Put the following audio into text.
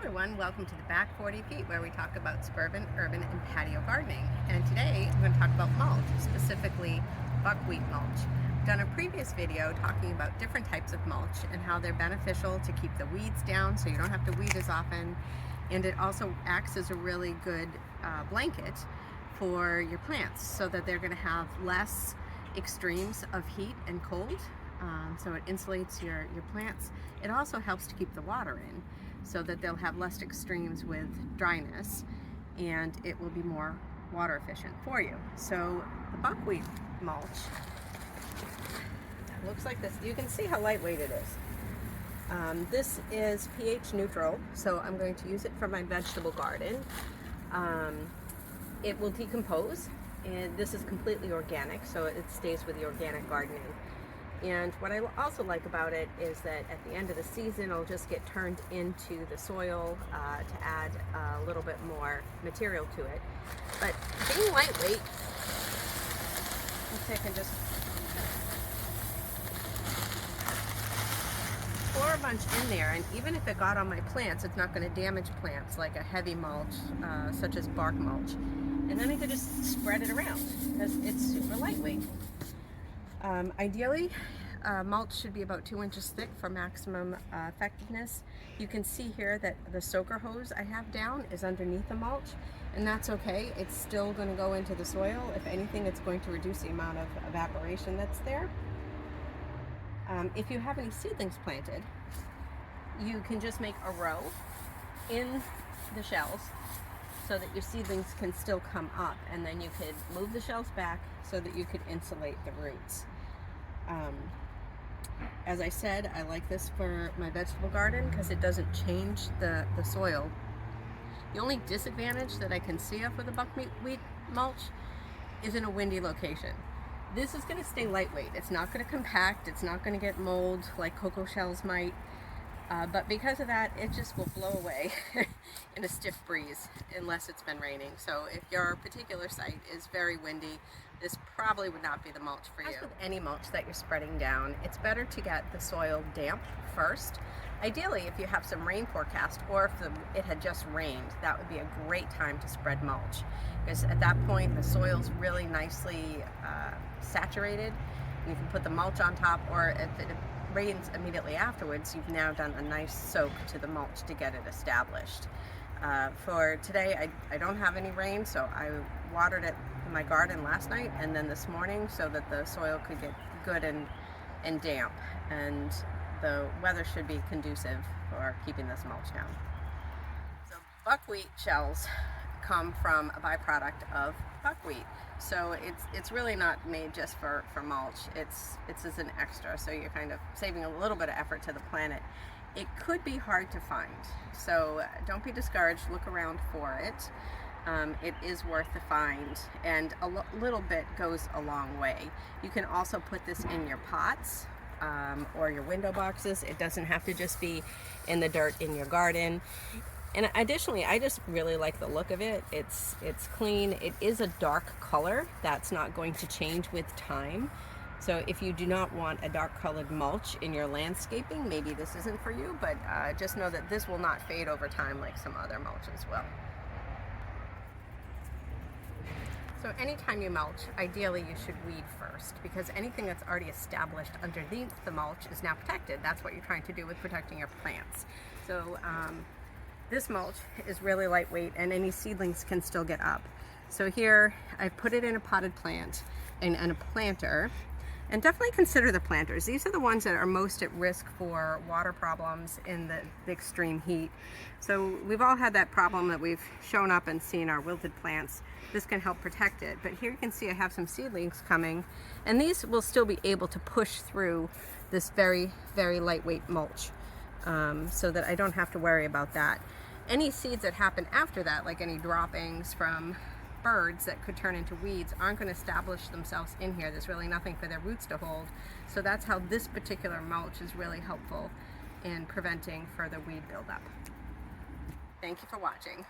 everyone, welcome to the Back 40 Feet, where we talk about suburban, urban, and patio gardening. And today I'm going to talk about mulch, specifically buckwheat mulch. I've done a previous video talking about different types of mulch and how they're beneficial to keep the weeds down so you don't have to weed as often. And it also acts as a really good blanket for your plants so that they're going to have less extremes of heat and cold. So it insulates your plants. It also helps to keep the water in so that they'll have less extremes with dryness, and it will be more water efficient for you. So the buckwheat mulch looks like this. You can see how lightweight it is. This is pH neutral, so I'm going to use it for my vegetable garden. It will decompose, and this is completely organic, so it stays with the organic gardening. And what I also like about it is that at the end of the season, it'll just get turned into the soil to add a little bit more material to it. But being lightweight, let's take and just pour a bunch in there, and even if it got on my plants, it's not going to damage plants like a heavy mulch, such as bark mulch. And then I could just spread it around because it's super lightweight. Ideally, mulch should be about 2 inches thick for maximum effectiveness. You can see here that the soaker hose I have down is underneath the mulch, and that's okay. It's still going to go into the soil. If anything, it's going to reduce the amount of evaporation that's there. If you have any seedlings planted, you can just make a row in the shells so that your seedlings can still come up, and then you could move the shells back so that you could insulate the roots. As I said, I like this for my vegetable garden because it doesn't change the soil. The only disadvantage that I can see of with the buckwheat mulch is in a windy location. This is going to stay lightweight. It's not going to compact. It's not going to get mold like cocoa shells might. But because of that, it just will blow away in a stiff breeze unless it's been raining. So if your particular site is very windy, this probably would not be the mulch for you. As with any mulch that you're spreading down, it's better to get the soil damp first. Ideally, if you have some rain forecast, or if it had just rained, that would be a great time to spread mulch, because at that point the soil's really nicely saturated. You can put the mulch on top, or if it rains immediately afterwards, you've now done a nice soak to the mulch to get it established. For today, I don't have any rain, so I watered it in my garden last night and then this morning so that the soil could get good and damp, and the weather should be conducive for keeping this mulch down. So buckwheat shells come from a byproduct of buckwheat, so it's really not made just for mulch. It's as an extra, so you're kind of saving a little bit of effort to the planet. It could be hard to find, so don't be discouraged. Look around for it. It is worth the find, and a little bit goes a long way. You can also put this in your pots or your window boxes. It doesn't have to just be in the dirt in your garden. And additionally, I just really like the look of it. It's clean. It is a dark color. That's not going to change with time. So if you do not want a dark colored mulch in your landscaping, maybe this isn't for you, but just know that this will not fade over time like some other mulches will. So anytime you mulch, ideally you should weed first, because anything that's already established underneath the mulch is now protected. That's what you're trying to do with protecting your plants. So this mulch is really lightweight, and any seedlings can still get up. So here I've put it in a potted plant and a planter. And definitely consider the planters. These are the ones that are most at risk for water problems in the extreme heat. So we've all had that problem that we've shown up and seen our wilted plants. This can help protect it. But here you can see I have some seedlings coming, and these will still be able to push through this very, very lightweight mulch, so that I don't have to worry about that. Any seeds that happen after that, like any droppings from birds that could turn into weeds, aren't going to establish themselves in here. There's really nothing for their roots to hold. So that's how this particular mulch is really helpful in preventing further weed buildup. Thank you for watching.